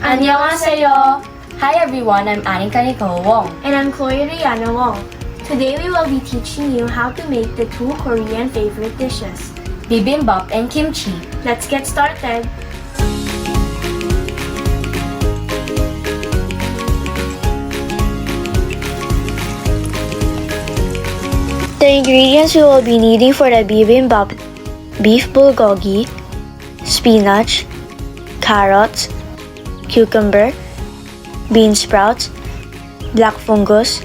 안녕하세요. Hi everyone, I'm Anika Wong. And I'm Chloe Rihanna Wong. Today we will be teaching you how to make the two Korean favorite dishes, Bibimbap and kimchi. Let's get started. The ingredients we will be needing for the bibimbap: beef bulgogi, spinach, carrots, cucumber, bean sprouts, black fungus,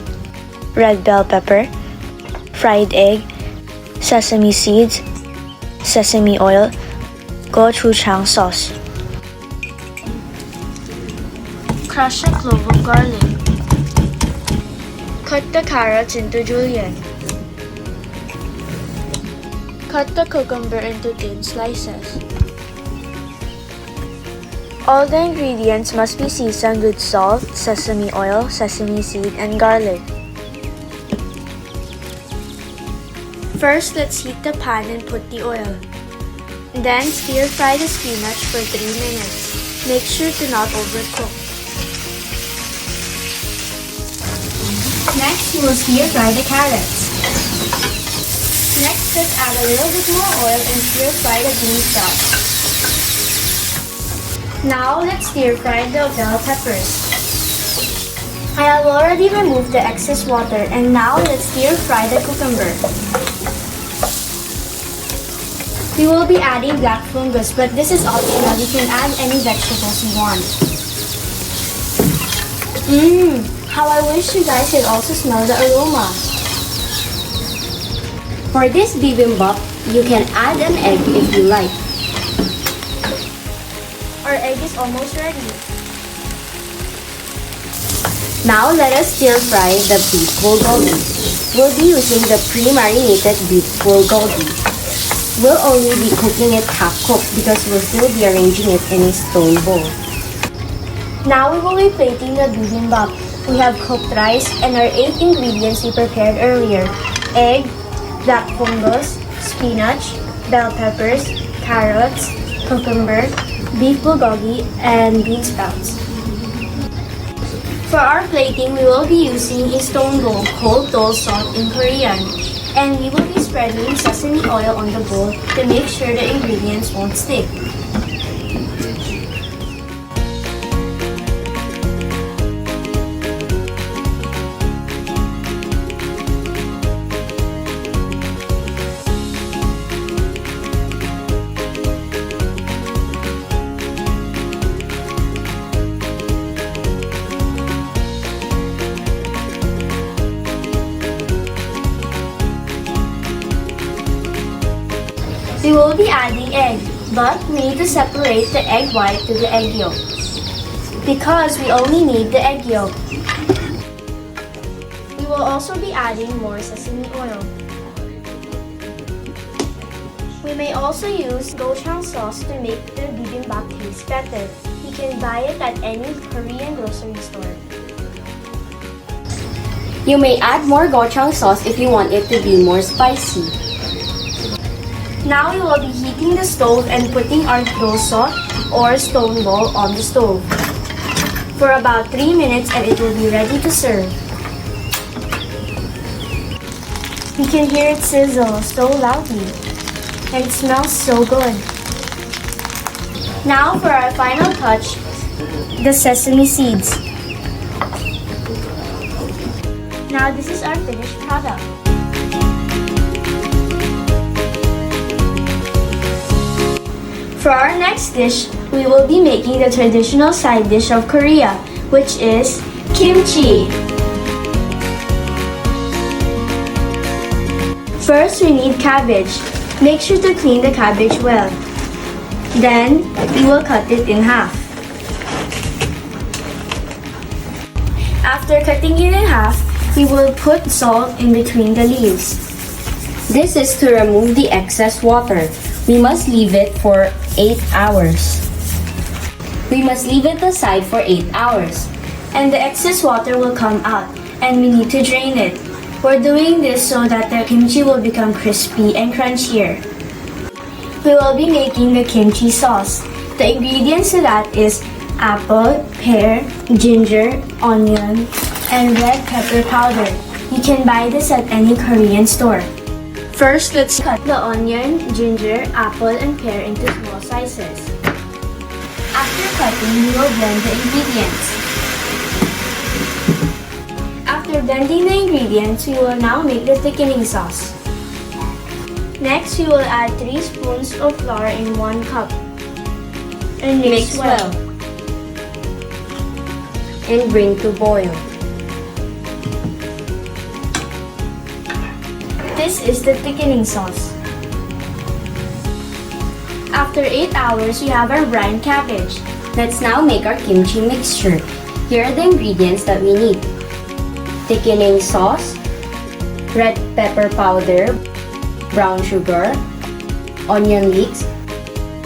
red bell pepper, fried egg, sesame seeds, sesame oil, gochujang sauce. Crush a clove of garlic. Cut the carrots into julienne. Cut the cucumber into thin slices. All the ingredients must be seasoned with salt, sesame oil, sesame seed, and garlic. First, let's heat the pan and put the oil. Then, stir-fry the spinach for 3 minutes. Make sure to not overcook. Next, we will stir-fry the carrots. Next, let's add a little bit more oil and stir-fry the bean sprouts. Now, let's stir-fry the bell peppers. I have already removed the excess water, and now let's stir-fry the cucumber. We will be adding black fungus, but this is optional. You can add any vegetables you want. How I wish you guys could also smell the aroma. For this bibimbap, you can add an egg if you like. Our egg is almost ready. Now let us stir-fry the beef bulgogi. We'll be using the pre-marinated beef bulgogi. We'll only be cooking it half-cooked because we'll still be arranging it in a stone bowl. Now we will be plating the bibimbap. We have cooked rice and our 8 ingredients we prepared earlier: egg, black fungus, spinach, bell peppers, carrots, cucumber, beef bulgogi, and bean sprouts. For our plating, we will be using a stone bowl called dol salt in Korean, and we will be spreading sesame oil on the bowl to make sure the ingredients won't stick. We will be adding egg, but we need to separate the egg white to the egg yolk because we only need the egg yolk. We will also be adding more sesame oil. We may also use gochujang sauce to make the bibimbap taste better. You can buy it at any Korean grocery store. You may add more gochujang sauce if you want it to be more spicy. Now we will be heating the stove and putting our dol salt or stone bowl on the stove for about 3 minutes, and it will be ready to serve. You can hear it sizzle so loudly, and it smells so good. Now for our final touch, the sesame seeds. Now this is our finished product. For our next dish, we will be making the traditional side dish of Korea, which is kimchi. First, we need cabbage. Make sure to clean the cabbage well. Then, we will cut it in half. After cutting it in half, we will put salt in between the leaves. This is to remove the excess water. We must leave it for 8 hours. We must leave it aside for 8 hours. And the excess water will come out, and we need to drain it. We're doing this so that the kimchi will become crispy and crunchier. we will be making the kimchi sauce. The ingredients to that is apple, pear, ginger, onion, and red pepper powder. You can buy this at any Korean store. First, let's cut the onion, ginger, apple, and pear into small slices. After cutting, we will blend the ingredients. After blending the ingredients, we will now make the thickening sauce. Next, we will add 3 spoons of flour in 1 cup. And mix well. And bring to boil. This is the thickening sauce. After 8 hours, we have our brine cabbage. Let's now make our kimchi mixture. Here are the ingredients that we need. Thickening sauce, red pepper powder, brown sugar, onion leeks,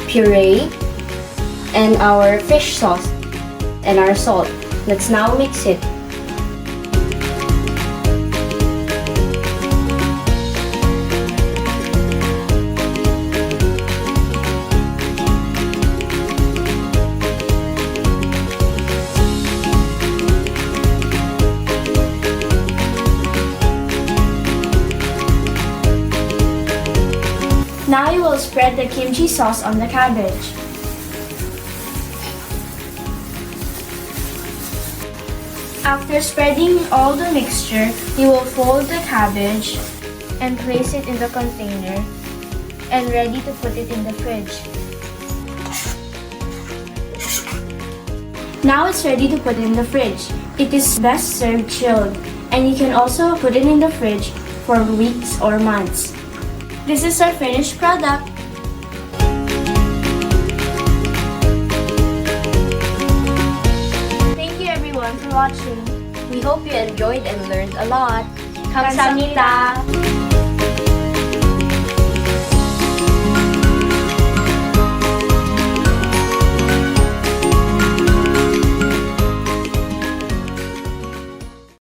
puree, and our fish sauce, and our salt. Let's now mix it. Now you will spread the kimchi sauce on the cabbage. After spreading all the mixture, you will fold the cabbage and place it in the container and ready to put it in the fridge. Now it's ready to put in the fridge. It is best served chilled, and you can also put it in the fridge for weeks or months. This is our finished product. Thank you everyone for watching. We hope you enjoyed and learned a lot. 감사합니다.